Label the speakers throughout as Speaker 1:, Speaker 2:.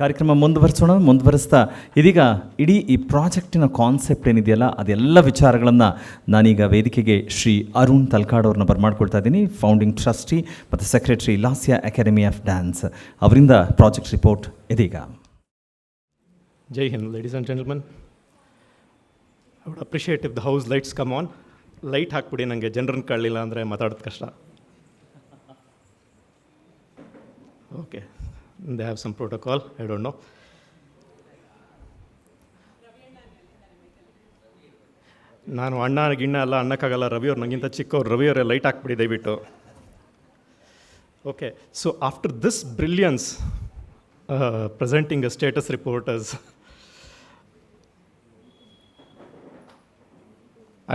Speaker 1: ಕಾರ್ಯಕ್ರಮ ಮುಂದುವರಿಸ್ತಾ ಇದೀಗ ಇಡೀ ಈ ಪ್ರಾಜೆಕ್ಟಿನ ಕಾನ್ಸೆಪ್ಟ್ ಏನಿದೆಯಲ್ಲ ಅದೆಲ್ಲ ವಿಚಾರಗಳನ್ನು ನಾನೀಗ ವೇದಿಕೆಗೆ ಶ್ರೀ ಅರುಣ್ ತಲಕಾಡು ಅವ್ರನ್ನ ಬರ್ಮಾಡ್ಕೊಳ್ತಾ ಇದ್ದೀನಿ, ಫೌಂಡಿಂಗ್ ಟ್ರಸ್ಟಿ ಮತ್ತು secretary Lasya Academy of Dance. ಅವರಿಂದ ಪ್ರಾಜೆಕ್ಟ್ ರಿಪೋರ್ಟ್ ಇದೀಗ.
Speaker 2: Jai Hind, ladies and gentleman. I would appreciate if the house lights come on. Light ಹಾಕ್ಬಿಡಿ, ನನಗೆ ಜನರನ್ನು ಕಾಣಲಿಲ್ಲ ಅಂದರೆ ಮಾತಾಡೋದು ಕಷ್ಟ. Okay, they have some protocol, I don't know. ನಾನು ಅಣ್ಣ ಗಿಣ್ಣ ಎಲ್ಲ ಅನ್ನಕ್ಕಾಗಲ್ಲ, ರವಿಯವ್ರು ನನಗಿಂತ ಚಿಕ್ಕವ್ರು, ರವಿಯವರೇ ಲೈಟ್ ಹಾಕ್ಬಿಡಿ ದಯವಿಟ್ಟು. Okay, so after this brilliance presenting a status report as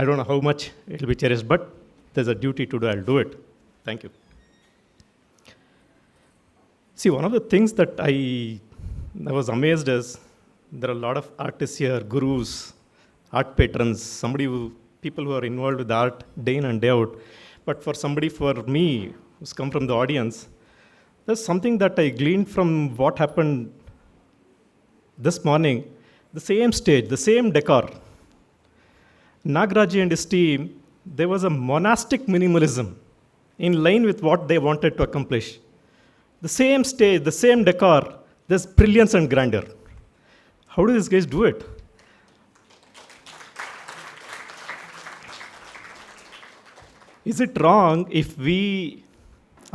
Speaker 2: I don't know how much it will be cherished, but there's a duty to do, I'll do it. Thank you. See, one of the things that I was amazed is there are a lot of artists here, gurus, art patrons, people who are involved with art day in and day out. But for me, who's come from the audience, there's something that I gleaned from what happened this morning. The same stage, the same decor. Nagaraji and his team, there was a monastic minimalism in line with what they wanted to accomplish. The same stage, the same decor, there's brilliance and grandeur. How do these guys do it? Is it wrong if we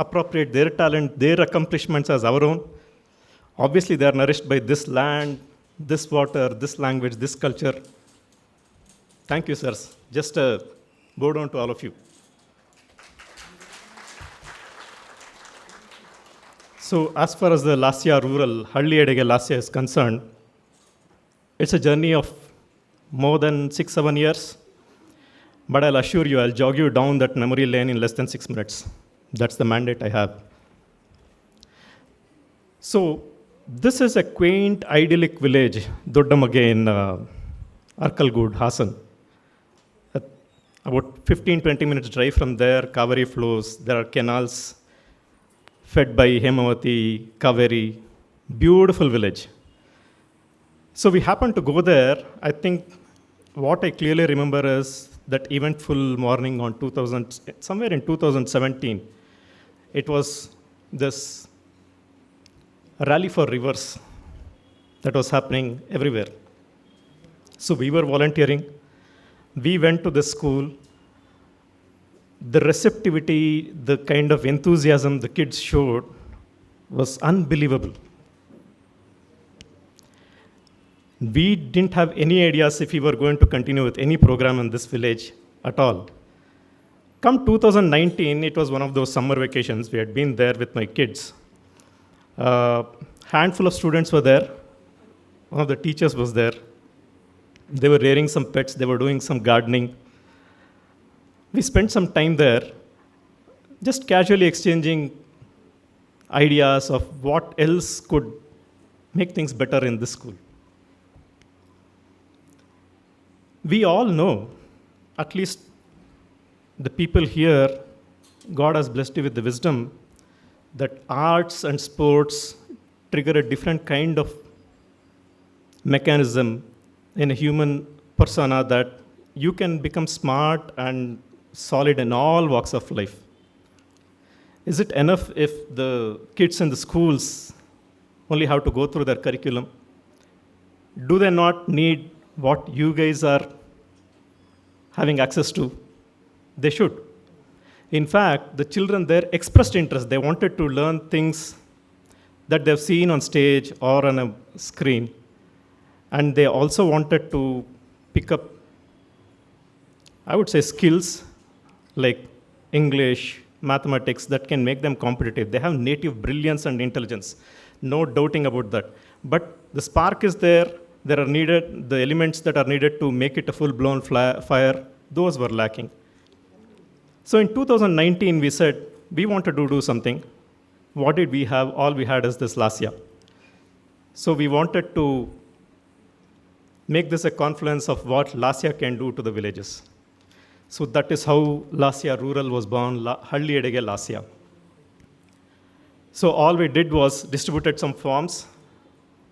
Speaker 2: appropriate their talent, their accomplishments as our own? Obviously, they are nourished by this land, this water, this language, this culture. Thank you, sirs. Just a bow down to all of you. So as far as the Laasya rural, Halli Edege Laasya is concerned, it's a journey of more than 6-7 years. But I'll assure you, I'll jog you down that memory lane in less than 6 minutes. That's the mandate I have. So this is a quaint, idyllic village, Doddamage in Arkalgud, Hassan. About 15-20 minutes drive from there, Kaveri flows, there are canals fed by Hemavati, Kaveri, beautiful village. So we happened to go there. I think what I clearly remember is that eventful morning on somewhere in 2017. It was this rally for rivers that was happening everywhere. So we were volunteering. We went to the school. The receptivity, the kind of enthusiasm the kids showed was unbelievable. We didn't have any ideas if we were going to continue with any program in this village at all. Come 2019, it was one of those summer vacations. We had been there with my kids. Handful of students were there. One of the teachers was there. They were rearing some pets. They were doing some gardening. We spent some time there, just casually exchanging ideas of what else could make things better in this school. We all know, at least the people here, God has blessed you with the wisdom that arts and sports trigger a different kind of mechanism in a human persona that you can become smart and solid in all walks of life. Is it enough if the kids in the schools only have to go through their curriculum? Do they not need what you guys are having access to? They should. In fact, the children there expressed interest. They wanted to learn things that they've seen on stage or on a screen. And they also wanted to pick up, I would say, skills like English, mathematics that can make them competitive. They have native brilliance and intelligence, no doubting about that. But the spark is there. There are needed, the elements that are needed to make it a full-blown fire, those were lacking. So in 2019, we said, we wanted to do something. What did we have? All we had is this Laasya. So we wanted to make this a confluence of what Laasya can do to the villages. So that is how Laasya Rural was born, Halli Edege Laasya. So all we did was distributed some forms,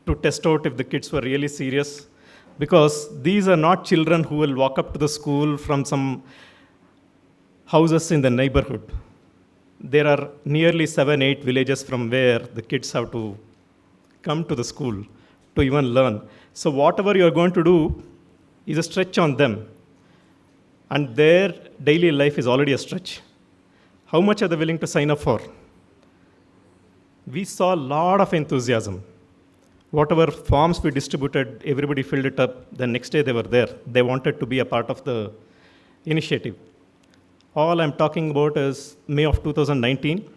Speaker 2: to test out if the kids were really serious. Because these are not children who will walk up to the school from some houses in the neighborhood. There are nearly 7-8 villages from where the kids have to come to the school to even learn. So whatever you're going to do is a stretch on them. And their daily life is already a stretch. How much are they willing to sign up for? We saw a lot of enthusiasm. Whatever forms we distributed, everybody filled it up. The next day they were there. They wanted to be a part of the initiative. All I'm talking about is May of 2019.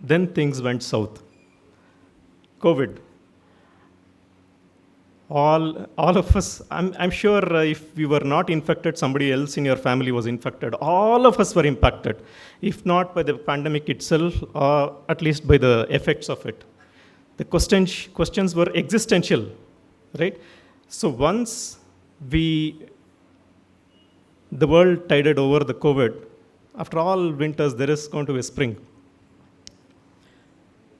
Speaker 2: Then things went south. COVID. All of us, I'm sure if we were not infected, somebody else in your family was infected. All of us were impacted, if not by the pandemic itself, or at least by the effects of it. The questions were existential, right? So once the world tided over the COVID, after all winters, there is going to be a spring.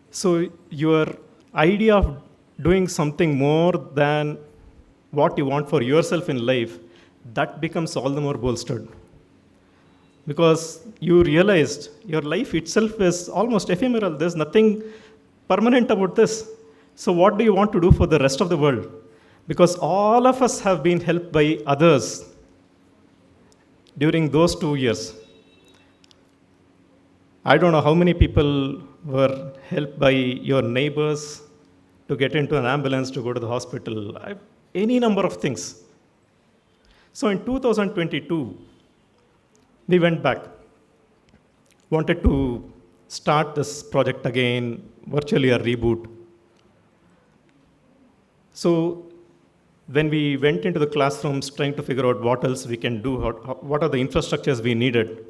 Speaker 2: So your idea of doing something more than what you want for yourself in life, that becomes all the more bolstered. Because you realized your life itself is almost ephemeral. There's nothing permanent about this. So what do you want to do for the rest of the world? Because all of us have been helped by others during those 2 years. I don't know how many people were helped by your neighbors to get into an ambulance to go to the hospital, any number of things. So in 2022, we went back, wanted to start this project again, virtually a reboot. So when we went into the classrooms trying to figure out what else we can do, what are the infrastructures we needed,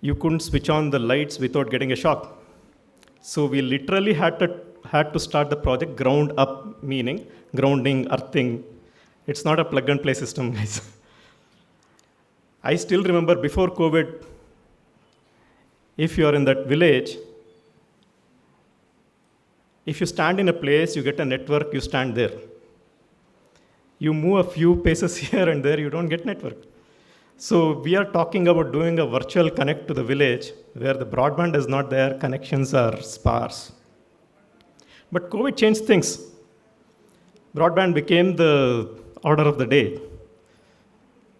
Speaker 2: you couldn't switch on the lights without getting a shock. So we literally had to start the project ground up, meaning grounding, earthing. It's not a plug and play system, guys. I still remember before COVID, if you are in that village, if you stand in a place, you get a network, you stand there. You move a few paces here and there, you don't get network. So we are talking about doing a virtual connect to the village where the broadband is not there, connections are sparse. But COVID changed things. Broadband became the order of the day.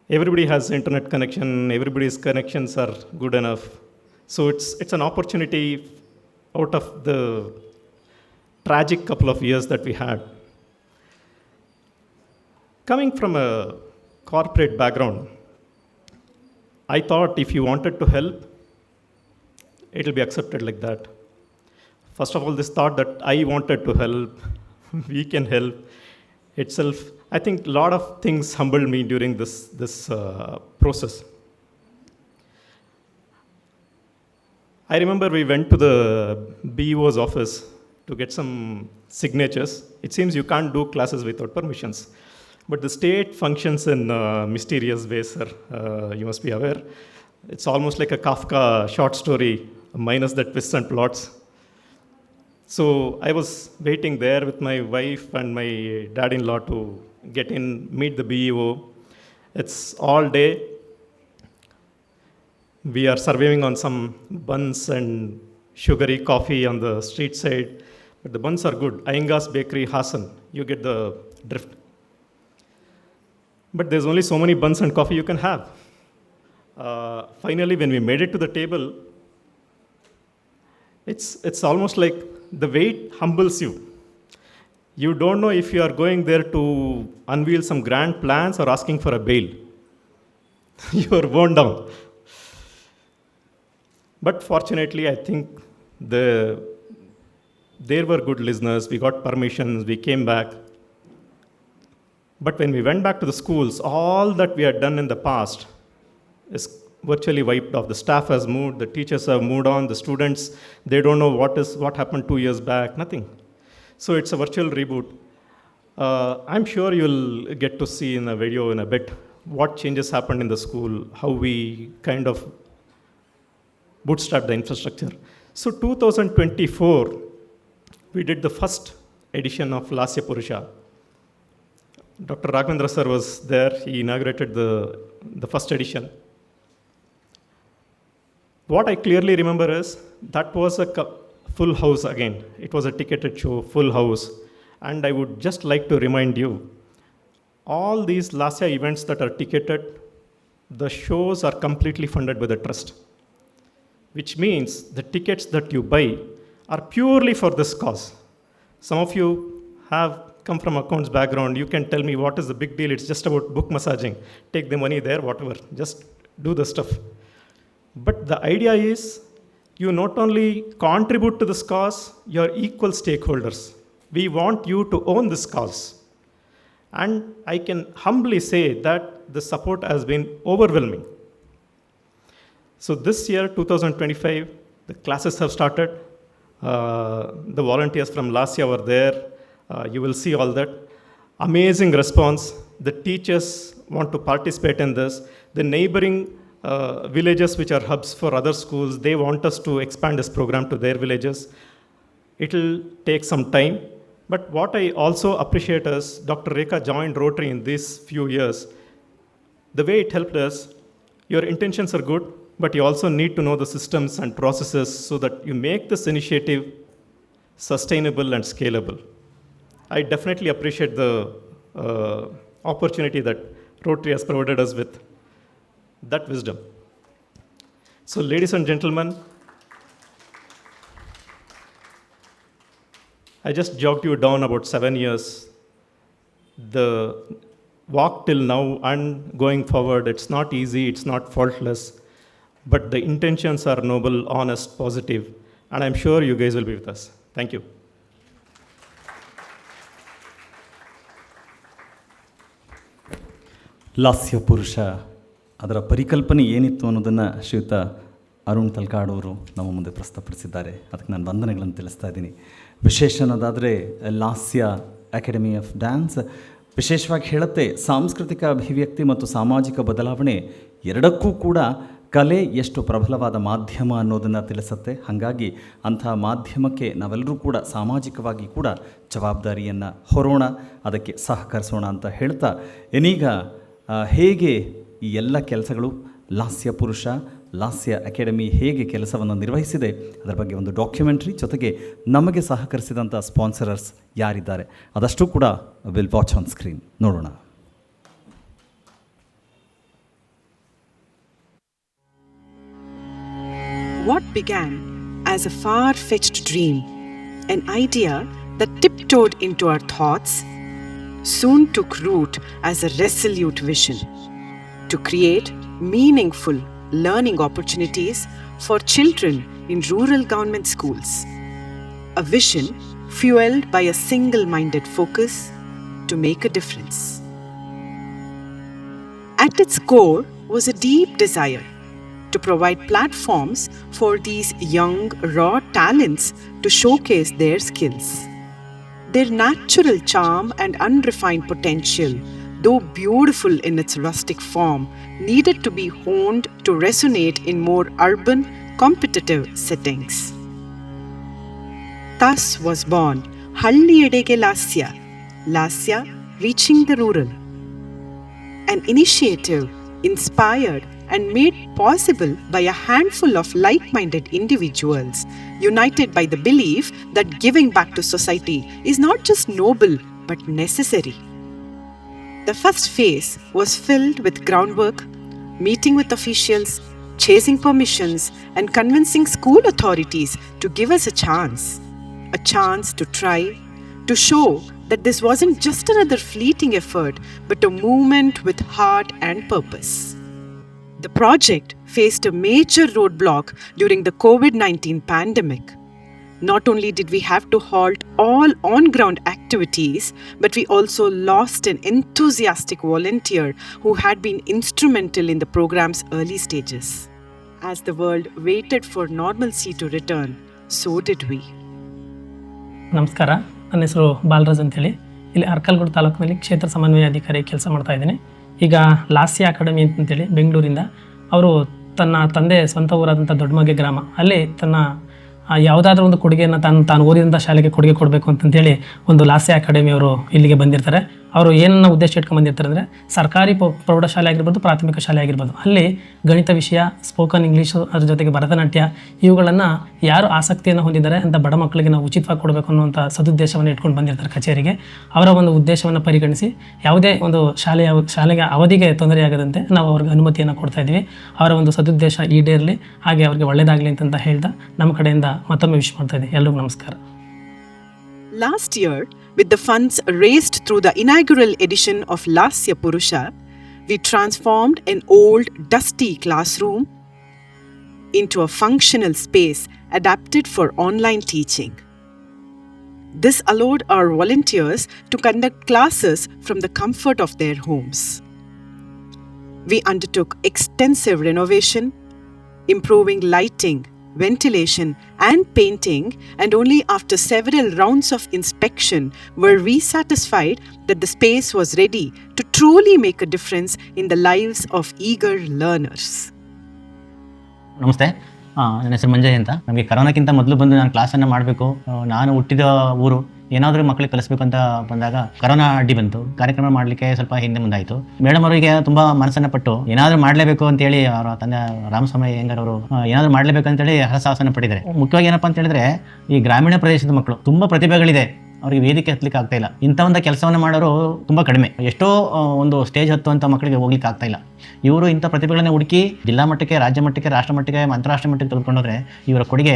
Speaker 2: Everybody has internet connection, everybody's connections are good enough. So it's an opportunity out of the tragic couple of years that we had. Coming from a corporate background, I thought if you wanted to help, it'll be accepted like that. First of all, this thought that I wanted to help, we can help itself, I think a lot of things humbled me during this process. I remember we went to the BEO's office to get some signatures. It seems you can't do classes without permissions. But the state functions in mysterious ways, sir. You must be aware. It's almost like a Kafka short story, minus the twists and plots. So I was waiting there with my wife and my dad-in-law to get in, meet the BEO. It's all day. We are surviving on some buns and sugary coffee on the street side. But the buns are good. Iyengar's Bakery, Hassan. You get the drift. But there's only so many buns and coffee you can have. Finally, when we made it to the table, it's almost like the wait humbles you. You don't know if you are going there to unveil some grand plans or asking for a bail. You are worn down. But fortunately, I think there were good listeners. We got permissions. We came back. But when we went back to the schools, all that we had done in the past is virtually wiped off. The staff has moved, the teachers have moved on, the students, they don't know what happened 2 years back, nothing. So it's a virtual reboot. I'm sure you'll get to see in a video in a bit what changes happened in the school, how we kind of bootstrap the infrastructure. So 2024, we did the first edition of Laasya PURUSHA. Dr. Raghavendra sir was there. He inaugurated the first edition. What I clearly remember is that was a full house again. It was a ticketed show, full house. And I would just like to remind you, all these Laasya events that are ticketed, the shows are completely funded by the trust, which means the tickets that you buy are purely for this cause. Some of you have come from accounts background. You can tell me what is the big deal. It's just about book massaging. Take the money there, whatever. Just do the stuff. But the idea is you not only contribute to this cause, you're equal stakeholders. We want you to own this cause. And I can humbly say that the support has been overwhelming. So this year, 2025, the classes have started. The volunteers from Laasya were there. You will see all that. Amazing response. The teachers want to participate in this. The neighboring villages, which are hubs for other schools, they want us to expand this program to their villages. It will take some time. But what I also appreciate is Dr. Rekha joined Rotary in these few years. The way it helped us, your intentions are good, but you also need to know the systems and processes so that you make this initiative sustainable and scalable. I definitely appreciate the opportunity that Rotary has provided us with, that wisdom. So, ladies and gentlemen, I just jogged you down about 7 years. The walk till now and going forward, it's not easy, it's not faultless, but the intentions are noble, honest, positive, and I'm sure you guys will be with us. Thank you.
Speaker 1: ಲಾಸ್ಯ ಪುರುಷ ಅದರ ಪರಿಕಲ್ಪನೆ ಏನಿತ್ತು ಅನ್ನೋದನ್ನು ಶ್ರೀಯುತ ಅರುಣ್ ತಲಕಾಡು ಅವರು ನಮ್ಮ ಮುಂದೆ ಪ್ರಸ್ತುತಪಡಿಸಿದ್ದಾರೆ. ಅದಕ್ಕೆ ನಾನು ವಂದನೆಗಳನ್ನು ತಿಳಿಸ್ತಾ ಇದ್ದೀನಿ. ವಿಶೇಷ ಅನ್ನೋದಾದರೆ ಲಾಸ್ಯ ಅಕಾಡೆಮಿ ಆಫ್ ಡ್ಯಾನ್ಸ್ ವಿಶೇಷವಾಗಿ ಹೇಳುತ್ತೆ, ಸಾಂಸ್ಕೃತಿಕ ಅಭಿವ್ಯಕ್ತಿ ಮತ್ತು ಸಾಮಾಜಿಕ ಬದಲಾವಣೆ ಎರಡಕ್ಕೂ ಕೂಡ ಕಲೆ ಎಷ್ಟು ಪ್ರಬಲವಾದ ಮಾಧ್ಯಮ ಅನ್ನೋದನ್ನು ತಿಳಿಸುತ್ತೆ. ಹಾಗಾಗಿ ಅಂಥ ಮಾಧ್ಯಮಕ್ಕೆ ನಾವೆಲ್ಲರೂ ಕೂಡ ಸಾಮಾಜಿಕವಾಗಿ ಕೂಡ ಜವಾಬ್ದಾರಿಯನ್ನು ಹೊರೋಣ, ಅದಕ್ಕೆ ಸಹಕರಿಸೋಣ ಅಂತ ಹೇಳ್ತಾ, ಇನ್ನೀಗ ಹೇಗೆ ಈ ಎಲ್ಲ ಕೆಲಸಗಳು ಲಾಸ್ಯ ಪುರುಷ, ಲಾಸ್ಯ ಅಕಾಡೆಮಿ ಹೇಗೆ ಕೆಲಸವನ್ನು ನಿರ್ವಹಿಸಿದೆ ಅದರ ಬಗ್ಗೆ ಒಂದು ಡಾಕ್ಯುಮೆಂಟ್ರಿ, ಜೊತೆಗೆ ನಮಗೆ ಸಹಕರಿಸಿದಂಥ ಸ್ಪಾನ್ಸರರ್ಸ್ ಯಾರಿದ್ದಾರೆ ಅದಷ್ಟು ಕೂಡ ವಿಲ್ ವಾಚ್ ಆನ್ ಸ್ಕ್ರೀನ್ ನೋಡೋಣ.
Speaker 3: What began as a far-fetched dream, an idea that tiptoed into our thoughts, soon took root as a resolute vision to create meaningful learning opportunities for children in rural government schools. A vision fueled by a single-minded focus to make a difference. At its core was a deep desire to provide platforms for these young, raw talents to showcase their skills. Their natural charm and unrefined potential, though beautiful in its rustic form, needed to be honed to resonate in more urban, competitive settings. Thus was born Halli Edege Laasya, Laasya reaching the rural. An initiative inspired and made possible by a handful of like-minded individuals, united by the belief that giving back to society is not just noble but necessary. The first phase was filled with groundwork, meeting with officials, chasing permissions, and convincing school authorities to give us a chance to try, to show that this wasn't just another fleeting effort, but a movement with heart and purpose. The project faced a major roadblock during the COVID-19 pandemic. Not only did we have to halt all on-ground activities, but we also lost an enthusiastic volunteer who had been instrumental in the program's early stages. As the world waited for normalcy to return, so did we.
Speaker 4: ನಮಸ್ಕಾರ, ನನ್ನ ಹೆಸರು ಬಾಲರಾಜ್ ಅಂತೇಳಿ. ಇಲ್ಲಿ ಅರ್ಕಲ್ಗೂಡು ತಾಲೂಕಿನಲ್ಲಿ ಕ್ಷೇತ್ರ ಸಮನ್ವಯ ಅಧಿಕಾರಿ ಕೆಲಸ ಮಾಡ್ತಾ ಇದ್ದೀನಿ. ಈಗ ಲಾಸ್ಯ ಅಕಾಡೆಮಿ ಅಂತೇಳಿ ಬೆಂಗಳೂರಿಂದ ಅವರು ತನ್ನ ತಂದೆ ಸ್ವಂತ ಊರಾದಂಥ ದೊಡ್ಡಮಗೆ ಗ್ರಾಮ ಅಲ್ಲಿ ತನ್ನ ಯಾವುದಾದ್ರೂ ಒಂದು ಕೊಡುಗೆಯನ್ನು ತಾನು ಓದಿದಂಥ ಶಾಲೆಗೆ ಕೊಡುಗೆ ಕೊಡಬೇಕು ಅಂತಂತೇಳಿ ಒಂದು ಲಾಸ್ಯ ಅಕಾಡೆಮಿಯವರು ಇಲ್ಲಿಗೆ ಬಂದಿರ್ತಾರೆ. ಅವರು ಏನನ್ನ ಉದ್ದೇಶ ಇಟ್ಕೊಂಡು ಬಂದಿರ್ತಾರೆ ಅಂದರೆ ಸರ್ಕಾರಿ ಪ್ರೌಢಶಾಲೆ ಆಗಿರ್ಬೋದು, ಪ್ರಾಥಮಿಕ ಶಾಲೆ ಆಗಿರ್ಬೋದು, ಅಲ್ಲಿ ಗಣಿತ ವಿಷಯ, ಸ್ಪೋಕನ್ ಇಂಗ್ಲೀಷು, ಅದ್ರ ಜೊತೆಗೆ ಭರತನಾಟ್ಯ ಇವುಗಳನ್ನು ಯಾರು ಆಸಕ್ತಿಯನ್ನು ಹೊಂದಿದ್ದಾರೆ ಅಂತ ಬಡ ಮಕ್ಕಳಿಗೆ ನಾವು ಉಚಿತವಾಗಿ ಕೊಡಬೇಕು ಅನ್ನುವಂಥ ಸದುದ್ದೇಶವನ್ನು ಇಟ್ಕೊಂಡು ಬಂದಿರ್ತಾರೆ ಕಚೇರಿಗೆ. ಅವರ ಒಂದು ಉದ್ದೇಶವನ್ನು ಪರಿಗಣಿಸಿ ಯಾವುದೇ ಒಂದು ಶಾಲೆಗೆ ಅವಧಿಗೆ ತೊಂದರೆಯಾಗದಂತೆ ನಾವು ಅವ್ರಿಗೆ ಅನುಮತಿಯನ್ನು ಕೊಡ್ತಾ ಇದ್ದೀವಿ. ಅವರ ಒಂದು ಸದುದ್ದೇಶ ಈಡೇರಲಿ, ಹಾಗೆ ಅವ್ರಿಗೆ ಒಳ್ಳೆಯದಾಗಲಿ ಅಂತ ಹೇಳ್ತಾ ನಮ್ಮ ಕಡೆಯಿಂದ ಮತ್ತೊಮ್ಮೆ ವಿಶ್ ಮಾಡ್ತಾ ಇದ್ದೀವಿ. ಎಲ್ರಿಗೂ ನಮಸ್ಕಾರ.
Speaker 3: Last year, with the funds raised through the inaugural edition of Laasya PURUSHA, we transformed an old, dusty classroom into a functional space adapted for online teaching. This allowed our volunteers to conduct classes from the comfort of their homes. We undertook extensive renovation, improving lighting, ventilation and painting, and only after several rounds of inspection were we satisfied that the space was ready to truly make a difference in the lives of eager learners.
Speaker 5: ನಮಸ್ತೆ, ನನ್ನ ಹೆಸರು ಮಂಜಯ್ ಅಂತ. ನಮಗೆ ಕರೋನಾಕ್ಕಿಂತ ಮೊದಲು ಬಂದು ನಾನು ಕ್ಲಾಸನ್ನು ಮಾಡಬೇಕು, ನಾನು ಹುಟ್ಟಿದ ಊರು ಏನಾದರೂ ಮಕ್ಕಳಿಗೆ ಕಲಿಸ್ಬೇಕು ಅಂತ ಬಂದಾಗ ಕರೋನಾ ಅಡ್ಡಿ ಬಂತು. ಕಾರ್ಯಕ್ರಮ ಮಾಡಲಿಕ್ಕೆ ಸ್ವಲ್ಪ ಹಿಂದೆ ಮುಂದಾಯಿತು. ಮೇಡಮ್ ಅವರಿಗೆ ತುಂಬ ಮನಸ್ಸನ್ನು ಪಟ್ಟು ಏನಾದರೂ ಮಾಡಲೇಬೇಕು ಅಂತೇಳಿ ಅವರ ತಂದೆ ರಾಮಸ್ವಾಮಿ ಅಯ್ಯಂಗಾರ್ ಅವರು ಏನಾದರೂ ಮಾಡಲೇಬೇಕು ಅಂತೇಳಿ ಹರಸಾಹಸನ ಪಟ್ಟಿದ್ದಾರೆ. ಮುಖ್ಯವಾಗಿ ಏನಪ್ಪ ಅಂತ ಹೇಳಿದ್ರೆ, ಈ ಗ್ರಾಮೀಣ ಪ್ರದೇಶದ ಮಕ್ಕಳು ತುಂಬ ಪ್ರತಿಭೆಗಳಿದೆ, ಅವ್ರಿಗೆ ವೇದಿಕೆ ಹತ್ತಲಿಕ್ಕೆ ಆಗ್ತಾ ಇಲ್ಲ. ಇಂಥ ಒಂದು ಕೆಲಸವನ್ನು ಮಾಡೋರು ತುಂಬ ಕಡಿಮೆ. ಎಷ್ಟೋ ಒಂದು ಸ್ಟೇಜ್ ಹತ್ತುವಂಥ ಮಕ್ಕಳಿಗೆ ಹೋಗ್ಲಿಕ್ಕೆ ಆಗ್ತಾ ಇಲ್ಲ. ಇವರು ಇಂಥ ಪ್ರತಿಭೆಗಳನ್ನ ಹುಡುಕಿ ಜಿಲ್ಲಾ ಮಟ್ಟಕ್ಕೆ, ರಾಜ್ಯ ಮಟ್ಟಕ್ಕೆ, ರಾಷ್ಟ್ರ ಮಟ್ಟಕ್ಕೆ, ಅಂತಾರಾಷ್ಟ್ರೀಯ ಮಟ್ಟಕ್ಕೆ ತೆಗೆದುಕೊಂಡೋದ್ರೆ ಇವರ ಕೊಡುಗೆ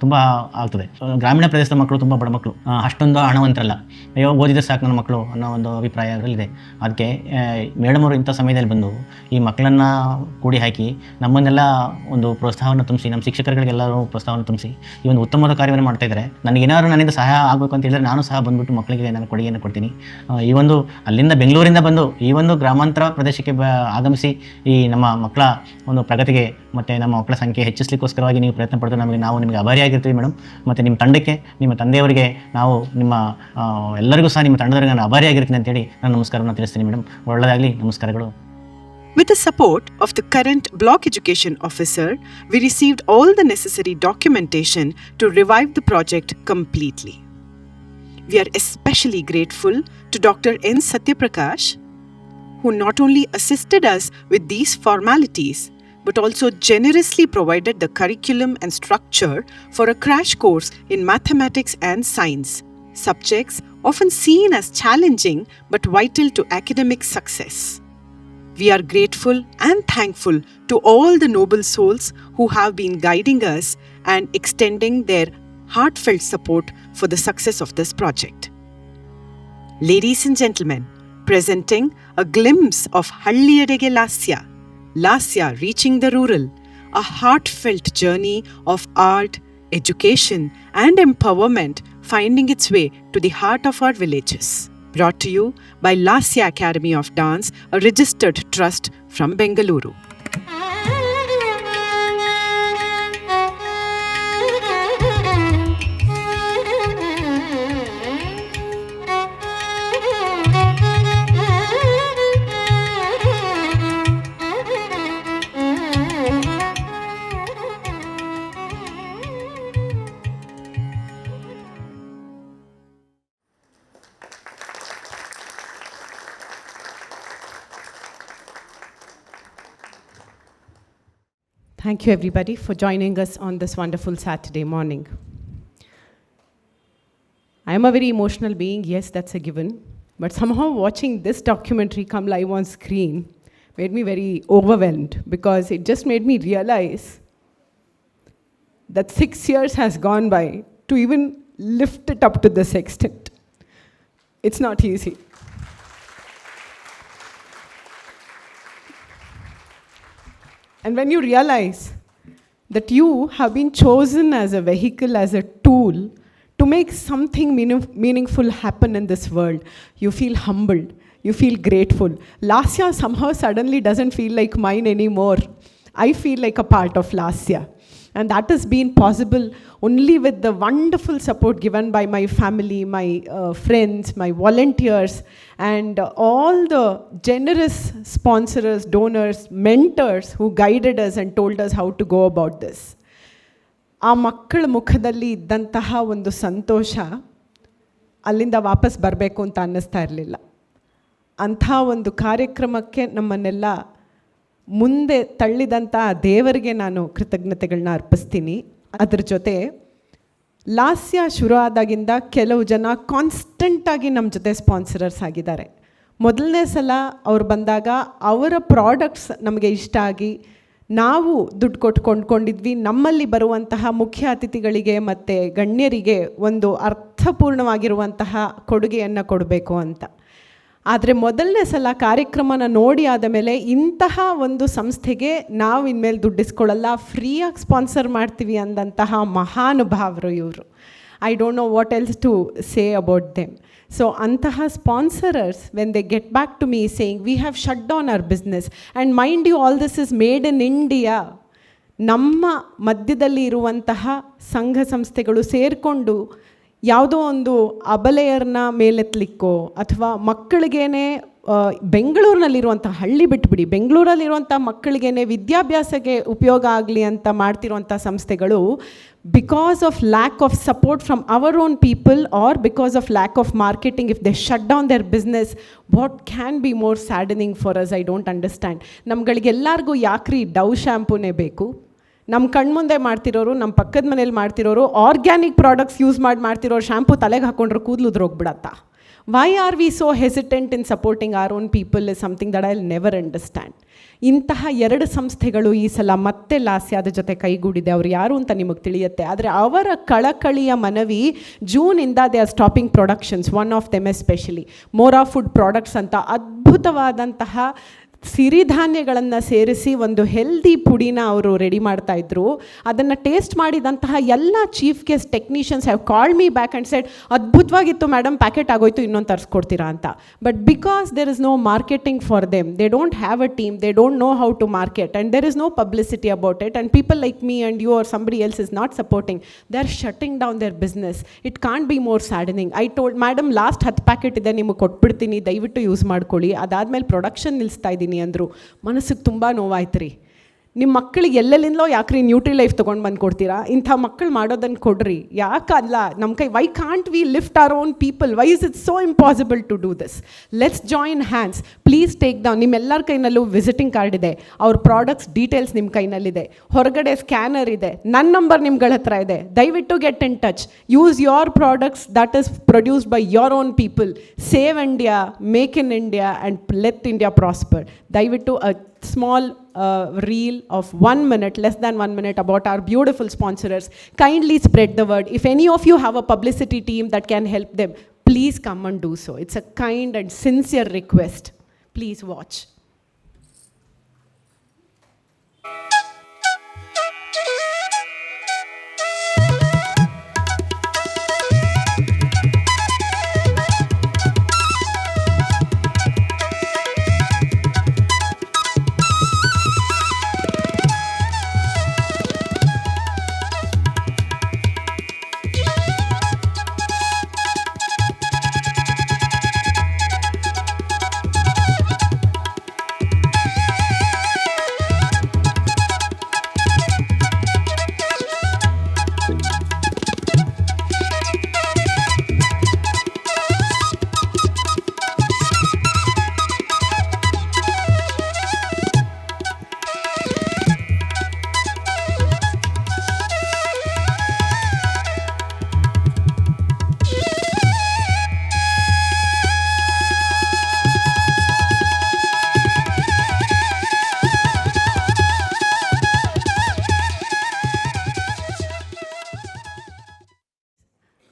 Speaker 5: ತುಂಬ ಆಗ್ತದೆ. ಗ್ರಾಮೀಣ ಪ್ರದೇಶದ ಮಕ್ಕಳು ತುಂಬ ಬಡ ಮಕ್ಕಳು, ಅಷ್ಟೊಂದು ಹಣವಂತರಲ್ಲ, ಅಯ್ಯೋ ಓದಿದ್ರೆ ಸಾಕು ನನ್ನ ಮಕ್ಕಳು ಅನ್ನೋ ಒಂದು ಅಭಿಪ್ರಾಯ ಅದರಲ್ಲಿದೆ. ಅದಕ್ಕೆ ಮೇಡಮ್ ಅವರು ಇಂಥ ಸಮಯದಲ್ಲಿ ಬಂದು ಈ ಮಕ್ಕಳನ್ನು ಕೂಡಿ ಹಾಕಿ ನಮ್ಮನ್ನೆಲ್ಲ ಒಂದು ಪ್ರೋತ್ಸಾಹವನ್ನು ತುಂಬಿಸಿ, ನಮ್ಮ ಶಿಕ್ಷಕರಿಗೆಲ್ಲರೂ ಪ್ರೋತ್ಸಾಹವನ್ನು ತುಂಬಿಸಿ ಈ ಒಂದು ಉತ್ತಮವಾದ ಕಾರ್ಯವನ್ನು ಮಾಡ್ತಾಯಿದ್ದಾರೆ. ನನಗೇನಾದ್ರು ನನ್ನಿಂದ ಸಹಾಯ ಆಗಬೇಕು ಅಂತ ಹೇಳಿದ್ರೆ ನಾನು ಸಹ ಬಂದುಬಿಟ್ಟು ಮಕ್ಕಳಿಗೆ ನಾನು ಕೊಡುಗೆಯನ್ನು ಕೊಡ್ತೀನಿ. ಈ ಒಂದು ಅಲ್ಲಿಂದ ಬೆಂಗಳೂರಿಂದ ಬಂದು ಈ ಒಂದು ಗ್ರಾಮಾಂತರ ಪ್ರದೇಶಕ್ಕೆ ಆಗಮಿಸಿ ಈ ನಮ್ಮ ಮಕ್ಕಳ ಒಂದು ಪ್ರಗತಿಗೆ ಮತ್ತು ನಮ್ಮ ಮಕ್ಕಳ ಸಂಖ್ಯೆ ಹೆಚ್ಚಿಸಲಿಕ್ಕೋಸ್ಕರವಾಗಿ ನೀವು ಪ್ರಯತ್ನ ಪಡ್ತು. ನಾವು ನಿಮಗೆ ಆಭಾರಿಯಾಗಿರ್ತೀವಿ ಮೇಡಮ್. ಮತ್ತು ನಿಮ್ಮ ತಂಡಕ್ಕೆ, ನಿಮ್ಮ ತಂದೆಯವರಿಗೆ, ನಾವು ನಿಮ್ಮ ಎಲ್ಲರಿಗೂ ಸಹ ನಿಮ್ಮ ತಂಡದವರಿಗೆ ನಾನು ಆಭಾರಿಯಾಗಿರ್ತೀನಿ ಅಂತೇಳಿ ನಾನು ನಮಸ್ಕಾರವನ್ನು ತಿಳಿಸ್ತೀನಿ ಮೇಡಮ್. ಒಳ್ಳೆಯದಾಗಲಿ, ನಮಸ್ಕಾರಗಳು.
Speaker 3: With the support of the current block education officer, we received all the necessary documentation to revive the project completely. We are especially grateful to Dr. N. Satyaprakash, who not only assisted us with these formalities, but also generously provided the curriculum and structure for a crash course in mathematics and science, subjects often seen as challenging but vital to academic success. We are grateful and thankful to all the noble souls who have been guiding us and extending their heartfelt support for the success of this project. Ladies and gentlemen, presenting a glimpse of Halliyadege Laasya, Laasya reaching the rural, a heartfelt journey of art, education and empowerment finding its way to the heart of our villages. Brought to you by Laasya Academy of Dance, a registered trust from Bengaluru.
Speaker 6: Thank you, everybody, for joining us on this wonderful Saturday morning. I am a very emotional being, yes, that's a given. But somehow watching this documentary come live on screen made me very overwhelmed, because it just made me realize that 6 years has gone by to even lift it up to this extent. It's not easy. And when you realize that you have been chosen as a vehicle, as a tool to make something meaningful happen in this world, you feel humbled, you feel grateful. Laasya somehow suddenly doesn't feel like mine anymore. I feel like a part of Laasya. And that has been possible only with the wonderful support given by my family, my friends, my volunteers, and all the generous sponsors, donors, mentors who guided us and told us how to go about this. ಆ ಮಕ್ಕಳ ಮುಖದಲ್ಲಿ ಇದ್ದಂತಹ ಒಂದು ಸಂತೋಷ ಅಲ್ಲಿಂದ ವಾಪಸ್ ಬರಬೇಕು ಅಂತ ಅನ್ನಿಸ್ತಾ ಇರಲಿಲ್ಲ. ಅಂಥ ಒಂದು ಕಾರ್ಯಕ್ರಮಕ್ಕೆ ನಮ್ಮನ್ನೆಲ್ಲ ಮುಂದೆ ತಳ್ಳಿದಂಥ ದೇವರಿಗೆ ನಾನು ಕೃತಜ್ಞತೆಗಳನ್ನ ಅರ್ಪಿಸ್ತೀನಿ. ಅದ್ರ ಜೊತೆ ಲಾಸ್ಯ ಶುರು ಆದಾಗಿಂದ ಕೆಲವು ಜನ ಕಾನ್ಸ್ಟೆಂಟಾಗಿ ನಮ್ಮ ಜೊತೆ ಸ್ಪಾನ್ಸರರ್ಸ್ ಆಗಿದ್ದಾರೆ. ಮೊದಲನೇ ಸಲ ಅವ್ರು ಬಂದಾಗ ಅವರ ಪ್ರಾಡಕ್ಟ್ಸ್ ನಮಗೆ ಇಷ್ಟ ಆಗಿ ನಾವು ದುಡ್ಡು ಕೊಟ್ಟು ಕೊಂಡ್ಕೊಂಡಿದ್ವಿ. ನಮ್ಮಲ್ಲಿ ಬರುವಂತಹ ಮುಖ್ಯ ಅತಿಥಿಗಳಿಗೆ ಮತ್ತು ಗಣ್ಯರಿಗೆ ಒಂದು ಅರ್ಥಪೂರ್ಣವಾಗಿರುವಂತಹ ಕೊಡುಗೆಯನ್ನು ಕೊಡಬೇಕು ಅಂತ. ಆದರೆ ಮೊದಲನೇ ಸಲ ಕಾರ್ಯಕ್ರಮನ ನೋಡಿ ಆದ ಮೇಲೆ ಇಂತಹ ಒಂದು ಸಂಸ್ಥೆಗೆ ನಾವು ಇನ್ಮೇಲೆ ದುಡ್ಡಿಸ್ಕೊಳ್ಳಲ್ಲ, ಫ್ರೀಯಾಗಿ ಸ್ಪಾನ್ಸರ್ ಮಾಡ್ತೀವಿ ಅಂದಂತಹ ಮಹಾನುಭಾವರು ಇವರು. I don't know what else to say about them. So ಅಂತಹ sponsorers when they get back to me saying we have shut down our business and mind you all this is made in India. ನಮ್ಮ ಮಧ್ಯದಲ್ಲಿ ಇರುವಂತಹ ಸಂಘ ಸಂಸ್ಥೆಗಳು ಸೇರಿಕೊಂಡು ಯಾವುದೋ ಒಂದು ಅಬಲೆಯರನ್ನ ಮೇಲೆತ್ತಲಿಕ್ಕೋ ಅಥವಾ ಮಕ್ಕಳಿಗೇನೆ ಬೆಂಗಳೂರಿನಲ್ಲಿರುವಂಥ ಹಳ್ಳಿ ಬಿಟ್ಬಿಡಿ, ಬೆಂಗಳೂರಲ್ಲಿರುವಂಥ ಮಕ್ಕಳಿಗೇನೆ ವಿದ್ಯಾಭ್ಯಾಸಕ್ಕೆ ಉಪಯೋಗ ಆಗಲಿ ಅಂತ ಮಾಡ್ತಿರುವಂಥ ಸಂಸ್ಥೆಗಳು because of lack of support from our own people or because of lack of marketing if they shut down their business, what can be more saddening for us? I don't understand. ನಮ್ಗಳಿಗೆಲ್ಲರಿಗೂ ಯಾಕ್ರಿ Dove ಶ್ಯಾಂಪೂನೇ ಬೇಕು? ನಮ್ಮ ಕಣ್ಮುಂದೆ ಮಾಡ್ತಿರೋರು, ನಮ್ಮ ಪಕ್ಕದ ಮನೇಲಿ ಮಾಡ್ತಿರೋರು, organic products use ಮಾಡ್ತಿರೋರು ಶ್ಯಾಂಪೂ ತಲೆಗೆ ಹಾಕೊಂಡ್ರೆ ಕೂದಲು ಉದ್ರೋಗ್ಬಿಡತ್ತಾ? Why are we so hesitant in supporting our own people is something that I will never understand. ಇಂತಹ 2 ಸಂಸ್ಥೆಗಳು ಈ ಸಲ ಮತ್ತೆ ಲಾಸ್ಯಾದ ಜೊತೆ ಕೈಗೂಡಿದೆ. ಅವರು ಯಾರು ಅಂತ ನಿಮಗೆ ತಿಳಿಯುತ್ತೆ. ಆದರೆ ಅವರ ಕಳಕಳಿಯ ಮನವಿ, ಜೂನಿಂದ they are stopping productions, one of them especially Mora food products ಅಂತ ಅದ್ಭುತವಾದಂತಹ ಸಿರಿಧಾನ್ಯಗಳನ್ನು ಸೇರಿಸಿ ಒಂದು ಹೆಲ್ದಿ ಪುಡಿನ ಅವರು ರೆಡಿ ಮಾಡ್ತಾಯಿದ್ರು. ಅದನ್ನು ಟೇಸ್ಟ್ ಮಾಡಿದಂತಹ ಎಲ್ಲ chief guest technicians have called me back and said, ಅದ್ಭುತವಾಗಿತ್ತು ಮೇಡಮ್, ಪ್ಯಾಕೆಟ್ ಆಗೋಯ್ತು, ಇನ್ನೊಂದು ತರಿಸ್ಕೊಡ್ತೀರಾ ಅಂತ. But because there is no marketing for them, they don't have a team, they don't know how to market and there is no publicity about it and people like me and you are somebody else is not supporting, they are shutting down their business. It can't be more saddening. I told madam last 10 packet ಇದೆ, ನಿಮಗೆ ಕೊಟ್ಬಿಡ್ತೀನಿ, ದಯವಿಟ್ಟು use ಮಾಡ್ಕೊಳ್ಳಿ, ಅದಾದಮೇಲೆ production ನಿಲ್ಲಿಸ್ತಾ ಇದ್ದೀನಿ ಅಂದರು. ಮನಸ್ಸಿಗೆ ತುಂಬ ನೋವಾಯ್ತು ರೀ. ನಿಮ್ಮ ಮಕ್ಕಳಿಗೆ ಎಲ್ಲೆಲ್ಲಿಂದಲೋ ಯಾಕ್ರಿ ನ್ಯೂಟ್ರಿ ಲೈಫ್ ತೊಗೊಂಡು ಬಂದು ಕೊಡ್ತೀರಾ? ಇಂಥ ಮಕ್ಕಳು ಮಾಡೋದನ್ನು ಕೊಡ್ರಿ. ಯಾಕಲ್ಲ ನಮ್ಮ ಕೈ? Why can't we lift our own people? Why is it so impossible to do this? Let's join hands. Please take down. ನಿಮ್ಮೆಲ್ಲರ ಕೈನಲ್ಲೂ ವಿಸಿಟಿಂಗ್ ಕಾರ್ಡ್ ಇದೆ, ಅವ್ರ ಪ್ರಾಡಕ್ಟ್ಸ್ ಡೀಟೇಲ್ಸ್ ನಿಮ್ಮ ಕೈನಲ್ಲಿದೆ, ಹೊರಗಡೆ ಸ್ಕ್ಯಾನರ್ ಇದೆ, ನನ್ನ ನಂಬರ್ ನಿಮ್ಗಳ ಹತ್ರ ಇದೆ. ದಯವಿಟ್ಟು get in touch. Use your products that is produced by your own people. Save India, make in India and let India prosper. ದಯವಿಟ್ಟು small reel of 1 minute, less than 1 minute, about our beautiful sponsors. Kindly spread the word. If any of you have a publicity team that can help them, please come and do so. It's a kind and sincere request. Please watch.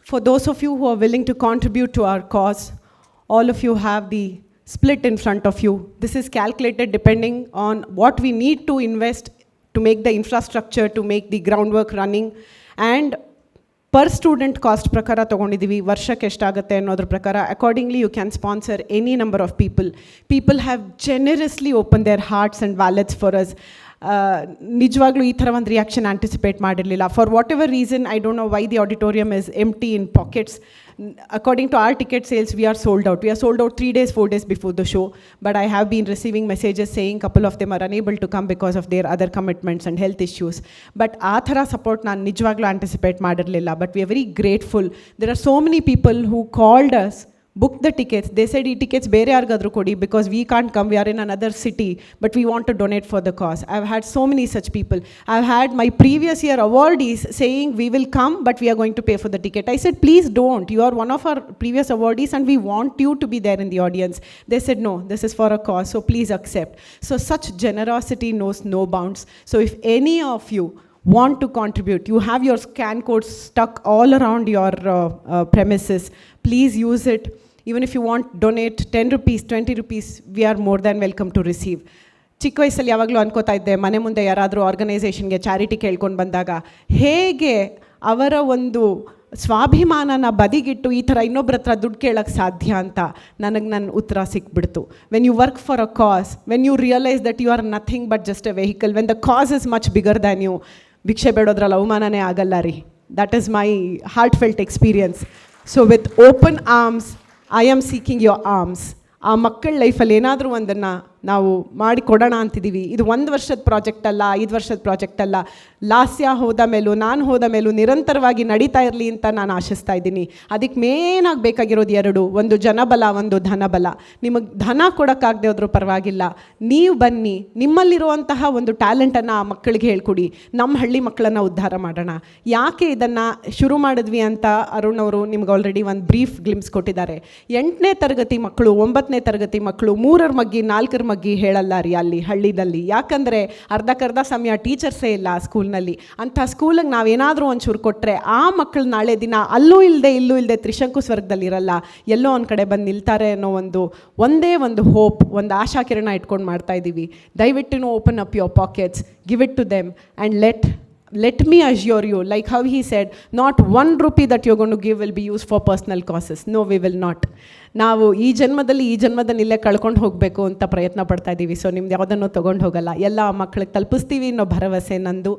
Speaker 6: For those of you who are willing to contribute to our cause, all of you have the split in front of you. This is calculated depending on what we need to invest to make the infrastructure, to make the groundwork running, and per student cost prakara ತಗೊಂಡಿದ್ದೀವಿ. ವರ್ಷಕ್ಕೆ ಎಷ್ಟಾಗುತ್ತೆ ಅನ್ನೋದ್ರ ಪ್ರಕಾರ accordingly you can sponsor any number of people. People have generously opened their hearts and wallets for us. ನಿಜವಾಗ್ಲೂ ಈ ಥರ ಒಂದು reaction anticipate ಮಾಡಿರಲಿಲ್ಲ. For what ever reason, I don't know why the auditorium is empty in pockets. according to our ticket sales, we are sold out. We are sold out 3 days, 4 days before the show. But I have been receiving messages saying couple of them are unable to come because of their other commitments and health issues. But ಆ ಥರ support ನಾನು ನಿಜವಾಗ್ಲೂ anticipate ಮಾಡಿರಲಿಲ್ಲ. But we are very grateful. There are so many people who called us, book the tickets. They said, "Ee tickets bere yargadru kodi because we can't come. We are in another city, but we want to donate for the cause." I've had so many such people. I've had my previous year awardees saying, "We will come, but we are going to pay for the ticket." I said, "Please don't. You are one of our previous awardees and we want you to be there in the audience." They said, "No, this is for a cause, so please accept." So such generosity knows no bounds. So if any of you want to contribute, you have your scan codes stuck all around your premises, please use it. Even if you want donate 10 rupees, 20 rupees, we are more than welcome to receive. ಚಿಕ್ಕ ವಯಸ್ಸಲ್ಲಿ ಯಾವಾಗಲೂ ಅನ್ಕೋತಾ ಇದ್ದೆ, ಮನೆ ಮುಂದೆ ಯಾರಾದರೂ ಆರ್ಗನೈಸೇಷನ್ಗೆ charity ಕೇಳ್ಕೊಂಡು ಬಂದಾಗ ಹೇಗೆ ಅವರ ಒಂದು ಸ್ವಾಭಿಮಾನನ ಬದಿಗಿಟ್ಟು ಈ ಥರ ಇನ್ನೊಬ್ಬರ ಹತ್ರ ದುಡ್ಡು ಕೇಳೋಕ್ಕೆ ಸಾಧ್ಯ ಅಂತ ನನಗೆ ನನ್ನ ಉತ್ತರ ಸಿಕ್ಬಿಡ್ತು. When you work for a cause, when you realise that you are nothing but just a vehicle, when the cause is much bigger than you, ಭಿಕ್ಷೆ ಬೇಡೋದ್ರಲ್ಲಿ ಅವಮಾನನೇ ಆಗಲ್ಲ ರೀ. That is my heartfelt experience. So with open arms I am seeking your arms. ಆ ಮಕ್ಕಳ ಲೈಫಲ್ಲಿ ಏನಾದರೂ ಒಂದನ್ನು ನಾವು ಮಾಡಿ ಕೊಡೋಣ ಅಂತಿದ್ದೀವಿ. ಇದು 1 ವರ್ಷದ ಪ್ರಾಜೆಕ್ಟ್ ಅಲ್ಲ, 5 ವರ್ಷದ ಪ್ರಾಜೆಕ್ಟ್ ಅಲ್ಲ. ಲಾಸ್ಯ ಹೋದ ಮೇಲೂ ನಾನು ಹೋದ ಮೇಲೂ ನಿರಂತರವಾಗಿ ನಡೀತಾ ಇರಲಿ ಅಂತ ನಾನು ಆಶಿಸ್ತಾ ಇದ್ದೀನಿ. ಅದಕ್ಕೆ ಮೇನಾಗಿ ಬೇಕಾಗಿರೋದು 2, ಒಂದು ಜನಬಲ, ಒಂದು ಧನಬಲ. ನಿಮಗೆ ಧನ ಕೊಡೋಕ್ಕಾಗದೆ ಹೋದ್ರೂ ಪರವಾಗಿಲ್ಲ, ನೀವು ಬನ್ನಿ, ನಿಮ್ಮಲ್ಲಿರುವಂತಹ ಒಂದು ಟ್ಯಾಲೆಂಟನ್ನು ಆ ಮಕ್ಕಳಿಗೆ ಹೇಳ್ಕೊಡಿ. ನಮ್ಮ ಹಳ್ಳಿ ಮಕ್ಕಳನ್ನು ಉದ್ಧಾರ ಮಾಡೋಣ. ಯಾಕೆ ಇದನ್ನು ಶುರು ಮಾಡಿದ್ವಿ ಅಂತ ಅರುಣ್ ಅವರು ನಿಮ್ಗೆ ಆಲ್ರೆಡಿ ಒಂದು ಬ್ರೀಫ್ ಗ್ಲಿಮ್ಸ್ ಕೊಟ್ಟಿದ್ದಾರೆ. 8ನೇ ತರಗತಿ ಮಕ್ಕಳು, 9ನೇ ತರಗತಿ ಮಕ್ಕಳು 3ರ ಮಗ್ಗಿ 4ರ ಮಗ್ಗಿ ಹೇಳಲ್ಲ ರೀ ಅಲ್ಲಿ ಹಳ್ಳಿದಲ್ಲಿ. ಯಾಕಂದರೆ ಅರ್ಧಕ್ಕರ್ಧ ಸಮಯ ಟೀಚರ್ಸೇ ಇಲ್ಲ ಆ ಸ್ಕೂಲ್ನಲ್ಲಿ. ಅಂಥ ಸ್ಕೂಲಿಗೆ ನಾವೇನಾದರೂ ಒಂಚೂರು ಕೊಟ್ಟರೆ ಆ ಮಕ್ಕಳು ನಾಳೆ ದಿನ ಅಲ್ಲೂ ಇಲ್ಲದೆ ತ್ರಿಶಂಕು ಸ್ವರ್ಗದಲ್ಲಿ ಇರಲ್ಲ, ಎಲ್ಲೋ ಒಂದು ಕಡೆ ಬಂದು ನಿಲ್ತಾರೆ ಅನ್ನೋ ಒಂದೇ ಒಂದು ಹೋಪ್, ಒಂದು ಆಶಾಕಿರಣ ಇಟ್ಕೊಂಡು ಮಾಡ್ತಾ ಇದ್ದೀವಿ. ದಯವಿಟ್ಟು open up your pockets, give it to them and let me assure you, like how he said, not 1 rupee that you're going to give will be used for personal causes. No, we will not. ನಾವು ಈ ಜನ್ಮದಲ್ಲಿ ಇಲ್ಲೇ ಕಳ್ಕೊಂಡು ಹೋಗಬೇಕು ಅಂತ ಪ್ರಯತ್ನ ಪಡ್ತಾ ಇದ್ದೀವಿ. ಸೊ ನಿಮ್ದು ಯಾವುದನ್ನು ತೊಗೊಂಡು ಹೋಗಲ್ಲ, ಎಲ್ಲ ಮಕ್ಕಳಿಗೆ ತಲುಪಿಸ್ತೀವಿ ಅನ್ನೋ ಭರವಸೆ ನಂದು.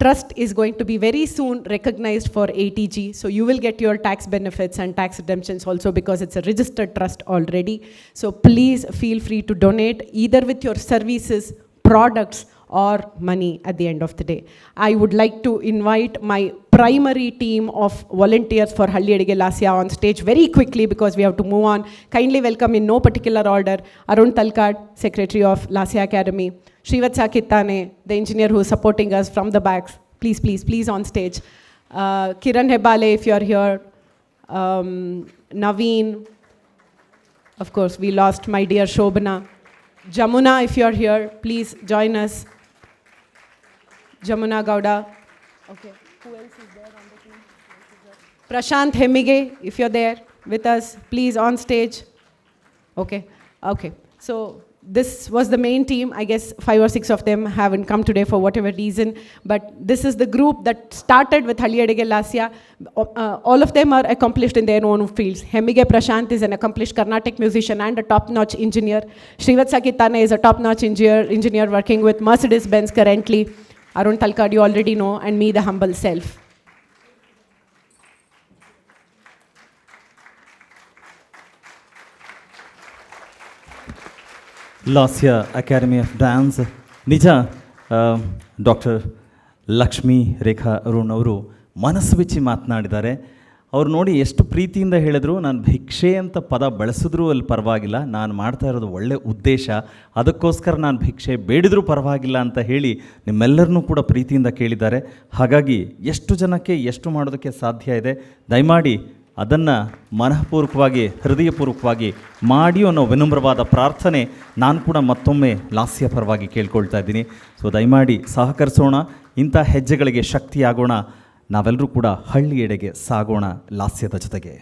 Speaker 6: Trust is going to be very soon recognized for ATG. So you will get your tax benefits and tax redemptions also because it's a registered trust already. So please feel free to donate either with your services, products, or money at the end of the day. I would like to invite my primary team of volunteers for Halli Adige Laasya on stage very quickly because we have to move on. Kindly welcome in no particular order Arun Talakadu, Secretary of Laasya Academy, Srivatsa Kittane, the engineer who is supporting us from the backs. Please on stage. Kiran Hebale, if you are here. Naveen. Of course, we lost my dear Shobana. Jamuna, if you are here, please join us. Jamuna Gowda. Okay. Who else is there on the team? Prashant Hemige, if you're there with us, please on stage. Okay. So this was the main team. I guess 5 or 6 of them haven't come today for whatever reason. But this is the group that started with Halli Adige Laasya. All of them are accomplished in their own fields. Hemige Prashant is an accomplished Carnatic musician and a top-notch engineer. Srivatsa Kittane is a top-notch engineer working with Mercedes-Benz currently. Arun Talakadu, you already know, and me, the humble self.
Speaker 1: Lasya Academy of dance. ನಿಜ doctor Lakshmi ರೇಖಾ ಅರುಣ್ ಅವರು ಮನಸ್ಸು ಬಿಚ್ಚಿ ಮಾತನಾಡಿದ್ದಾರೆ. ಅವ್ರು ನೋಡಿ ಎಷ್ಟು ಪ್ರೀತಿಯಿಂದ ಹೇಳಿದ್ರು, ನಾನು ಭಿಕ್ಷೆ ಅಂತ ಪದ ಬಳಸಿದ್ರೂ ಅಲ್ಲಿ ಪರವಾಗಿಲ್ಲ, ನಾನು ಮಾಡ್ತಾ ಇರೋದು ಒಳ್ಳೆ ಉದ್ದೇಶ, ಅದಕ್ಕೋಸ್ಕರ ನಾನು ಭಿಕ್ಷೆ ಬೇಡಿದ್ರೂ ಪರವಾಗಿಲ್ಲ ಅಂತ ಹೇಳಿ ನಿಮ್ಮೆಲ್ಲರನ್ನೂ ಕೂಡ ಪ್ರೀತಿಯಿಂದ ಕೇಳಿದ್ದಾರೆ. ಹಾಗಾಗಿ ಎಷ್ಟು ಜನಕ್ಕೆ ಎಷ್ಟು ಮಾಡೋದಕ್ಕೆ ಸಾಧ್ಯ ಇದೆ, ದಯಮಾಡಿ ಅದನ್ನು ಮನಃಪೂರ್ವಕವಾಗಿ ಹೃದಯಪೂರ್ವಕವಾಗಿ ಮಾಡಿ ಅನ್ನೋ ವಿನಮ್ರವಾದ ಪ್ರಾರ್ಥನೆ ನಾನು ಕೂಡ ಮತ್ತೊಮ್ಮೆ ಲಾಸ್ಯ ಪರವಾಗಿ ಕೇಳ್ಕೊಳ್ತಾ ಇದ್ದೀನಿ. ಸೊ ದಯಮಾಡಿ ಸಹಕರಿಸೋಣ, ಇಂಥ ಹೆಜ್ಜೆಗಳಿಗೆ ಶಕ್ತಿಯಾಗೋಣ, ನಾವೆಲ್ಲರೂ ಕೂಡ ಹಳ್ಳಿಯೆಡೆಗೆ ಸಾಗೋಣ ಲಾಸ್ಯದ ಜೊತೆಗೆ.